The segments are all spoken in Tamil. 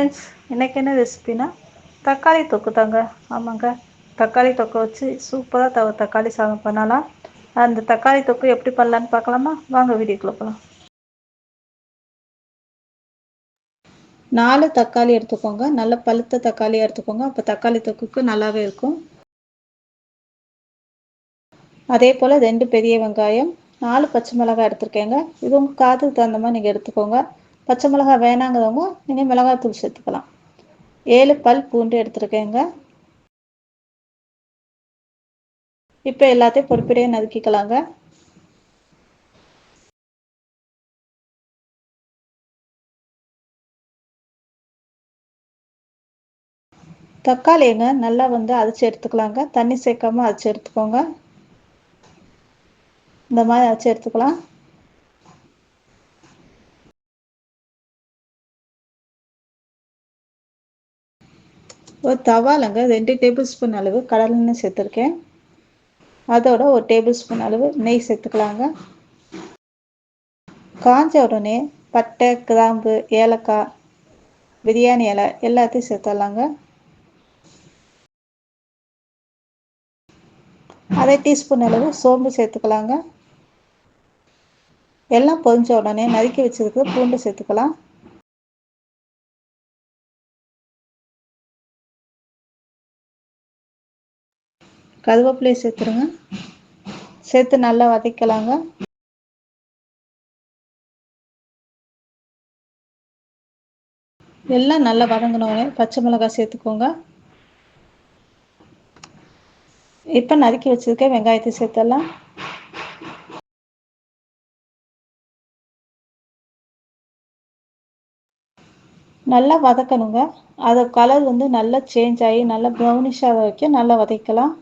ஃப்ரெண்ட்ஸ், இன்றைக்கி என்ன ரெசிபினா தக்காளி தொக்கு தாங்க. ஆமாங்க, தக்காளி தொக்கை வச்சு சூப்பராக தக்காளி சாதம் பண்ணலாம். அந்த தக்காளி தொக்கு எப்படி பண்ணலான்னு பார்க்கலாமா? வாங்க வீடியோக்குள்ளே போகலாம். 4 தக்காளி எடுத்துக்கோங்க. நல்ல பழுத்த தக்காளியாக எடுத்துக்கோங்க. அப்போ தக்காளி தொக்குக்கு நல்லாவே இருக்கும். அதே போல் 2 பெரிய வெங்காயம், 4 பச்சை மிளகாய் எடுத்துருக்கேங்க. இது உங்கள் காரத்துக்கு தகுந்த மாதிரி நீங்கள் எடுத்துக்கோங்க. பச்சை மிளகாய் வேணாங்கிறவங்க நீங்கள் மிளகாய்த்தூள் சேர்த்துக்கலாம். 7 பல் பூண்டு எடுத்துருக்கேங்க. இப்போ எல்லாத்தையும் பொடிப்பொடியாக நறுக்கிக்கலாங்க. தக்காளிங்க நல்லா அரைச்சி எடுத்துக்கலாங்க. தண்ணி சேர்க்காம அரைச்சி எடுத்துக்கோங்க. இந்த மாதிரி அரைச்சி எடுத்துக்கலாம். ஒரு தவாலங்க 2 டேபிள் ஸ்பூன் அளவு கடலெண்ணெய் சேர்த்துருக்கேன். அதோட 1 டேபிள் ஸ்பூன் அளவு நெய் சேர்த்துக்கலாங்க. காஞ்ச உடனே பட்டை, கிராம்பு, ஏலக்காய், பிரியாணி இலை எல்லாத்தையும் சேர்த்துடலாங்க. 1/2 டீஸ்பூன் அளவு சோம்பு சேர்த்துக்கலாங்க. எல்லாம் பொரிஞ்ச உடனே நறுக்கி வச்சிருக்க பூண்டு சேர்த்துக்கலாம். கருவேப்பிலையை சேர்த்துருங்க. சேர்த்து நல்லா வதக்கலாங்க. எல்லாம் நல்லா வதங்கினோடனே பச்சை மிளகாய் சேர்த்துக்கோங்க. இப்போ நறுக்கி வச்சிருக்க வெங்காயத்தை சேர்த்துடலாம். நல்லா வதக்கணுங்க. அது கலர் நல்லா சேஞ்ச் ஆகி நல்லா ப்ரௌனிஷாக வரைக்கும் நல்லா வதக்கலாம்.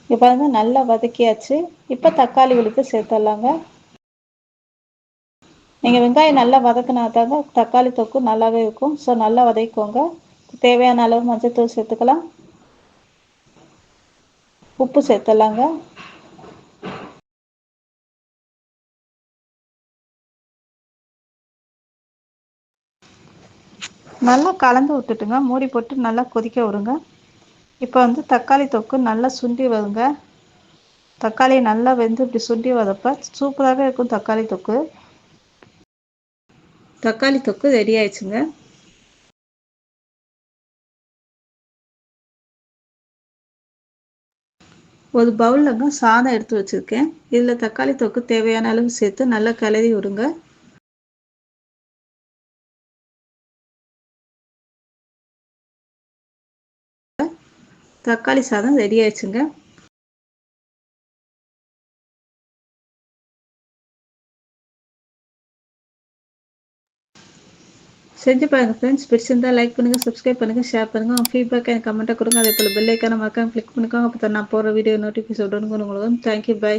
இப்போ பாருங்க, நல்லா வதக்கியாச்சு. இப்போ தக்காளி விழுத்து சேர்த்துடலாங்க. நீங்கள் வெங்காயம் நல்லா வதக்கினா தாங்க தக்காளி தொக்கு நல்லாவே இருக்கும். ஸோ நல்லா வதக்கிக்கோங்க. தேவையான அளவு மஞ்சள்தூள் சேர்த்துக்கலாம். உப்பு சேர்த்துடலாங்க. நல்லா கலந்து விட்டுட்டுங்க. மூடி போட்டு நல்லா கொதிக்க விடுங்க. இப்போ தக்காளி தொக்கு நல்லா சுண்டி வருங்க. தக்காளி நல்லா வெந்து இப்படி சுண்டி வரப்ப சூப்பராகவே இருக்கும் தக்காளி தொக்கு. தக்காளி தொக்கு ரெடி ஆயிடுச்சுங்க. ஒரு பவுலில் சாதம் எடுத்து வச்சுருக்கேன். இதில் தக்காளி தொக்கு தேவையான அளவு சேர்த்து நல்லா கிளறி விடுங்க. தக்காளி சாதம் ரெடி ஆயிடுச்சுங்க. செஞ்சு பாருங்கள் ஃப்ரெண்ட்ஸ். பிடிச்சிருந்தால் லைக் பண்ணுங்கள், சப்ஸ்கிரைப் பண்ணுங்கள், ஷேர் பண்ணுங்கள். உங்கள் ஃபீட்பேக் எனக்கு கமெண்ட்டாக கொடுங்க. அதே போல் பெல் ஐக்கானை மறக்காம கிளிக் பண்ணிக்கோங்க. அப்போ தான் நான் போகிற வீடியோ நோட்டிஃபிகேஷன் உடனுக்குடன் உங்களுக்கு. Thank you, by.